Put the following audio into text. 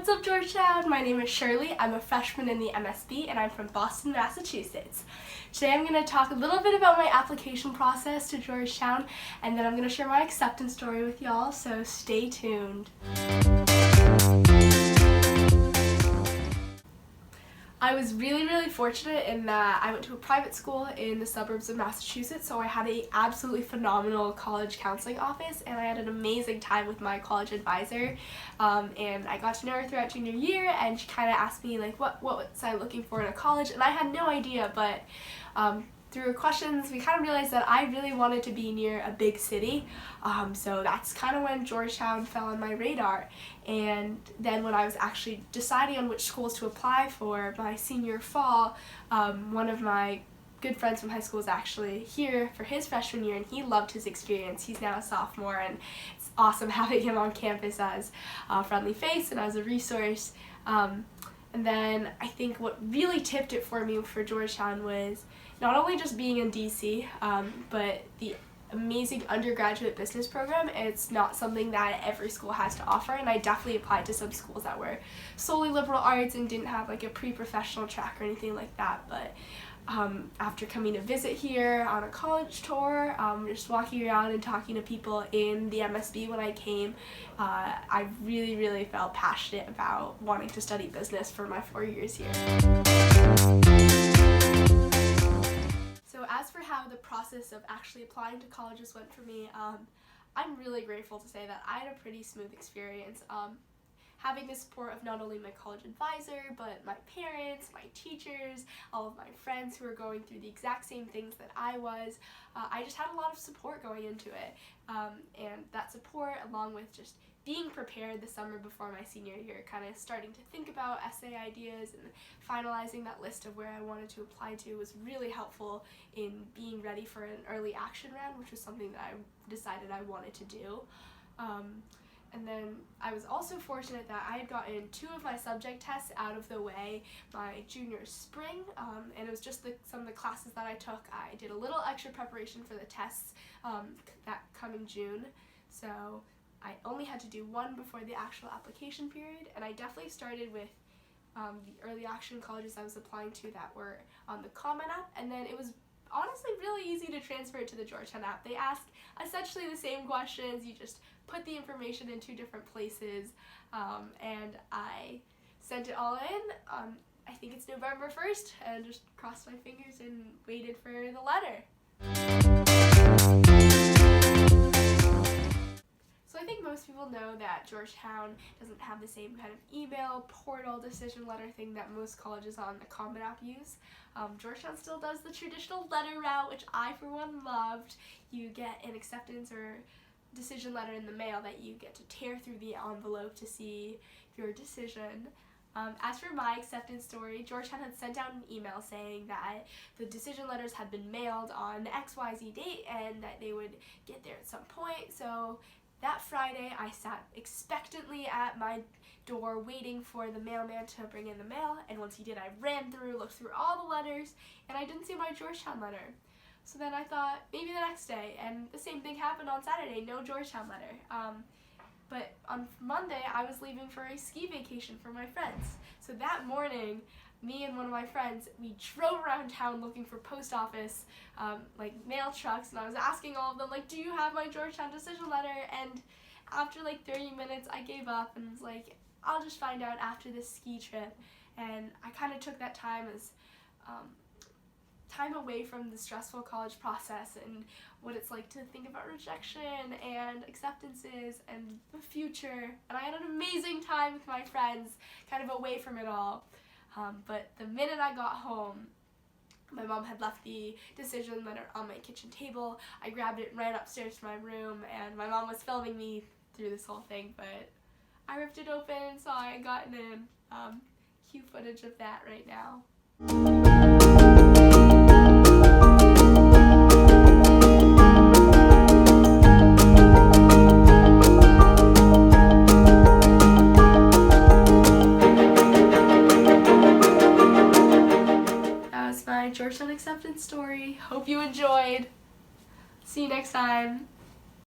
What's up, Georgetown? My name is Shirley. I'm a freshman in the MSB and I'm from Boston, Massachusetts. Today I'm going to talk a little bit about my application process to Georgetown, and then I'm going to share my acceptance story with y'all, so stay tuned. I was really fortunate in that I went to a private school in the suburbs of Massachusetts, so I had an absolutely phenomenal college counseling office, and I had an amazing time with my college advisor, and I got to know her throughout junior year, and she kind of asked me like what was I looking for in a college, and I had no idea, but through questions we kind of realized that I really wanted to be near a big city, so that's kind of when Georgetown fell on my radar. And then when I was actually deciding on which schools to apply for my senior fall, one of my good friends from high school was actually here for his freshman year, and he loved his experience. He's now a sophomore, and it's awesome having him on campus as a friendly face and as a resource. And then I think what really tipped it for me for Georgetown was not only just being in DC, but the amazing undergraduate business program. It's not something that every school has to offer, and I definitely applied to some schools that were solely liberal arts and didn't have like a pre-professional track or anything like that. But after coming to visit here on a college tour, just walking around and talking to people in the MSB when I came, I really felt passionate about wanting to study business for my 4 years here. So as for how the process of actually applying to colleges went for me, I'm really grateful to say that I had a pretty smooth experience. Having the support of not only my college advisor, but my parents, my teachers, all of my friends who were going through the exact same things that I was. I just had a lot of support going into it. And that support, along with just being prepared the summer before my senior year, kind of starting to think about essay ideas and finalizing that list of where I wanted to apply to, was really helpful in being ready for an early action round, which was something that I decided I wanted to do. And then I was also fortunate that I had gotten 2 of my subject tests out of the way my junior spring, and it was just some of the classes that I took. I did a little extra preparation for the tests that coming June, so I only had to do 1 before the actual application period, and I definitely started with the early action colleges I was applying to that were on the Common App, and then it was honestly really easy to transfer it to the Georgetown app. They ask essentially the same questions, you just put the information in 2 different places, and I sent it all in. I think it's November 1st, and just crossed my fingers and waited for the letter. So I think most people know that Georgetown doesn't have the same kind of email portal decision letter thing that most colleges on the Common App use. Georgetown still does the traditional letter route, which I for one loved. You get an acceptance or decision letter in the mail that you get to tear through the envelope to see your decision. As for my acceptance story, Georgetown had sent out an email saying that the decision letters had been mailed on XYZ date and that they would get there at some point. So that Friday, I sat expectantly at my door waiting for the mailman to bring in the mail, and once he did, I ran through, looked through all the letters, and I didn't see my Georgetown letter. So then I thought, maybe the next day, and the same thing happened on Saturday, no Georgetown letter. But on Monday, I was leaving for a ski vacation for my friends. So that morning, me and one of my friends, we drove around town looking for post office, mail trucks, and I was asking all of them, do you have my Georgetown decision letter? And after 30 minutes, I gave up and was like, I'll just find out after this ski trip. And I kind of took that time as time away from the stressful college process and what it's like to think about rejection and acceptances and the future. And I had an amazing time with my friends, kind of away from it all. But the minute I got home, my mom had left the decision letter on my kitchen table. I grabbed it and ran upstairs to my room, and my mom was filming me through this whole thing, but I ripped it open and saw I had gotten in. Cue footage of that right now. My Georgetown acceptance story. Hope you enjoyed. See you next time.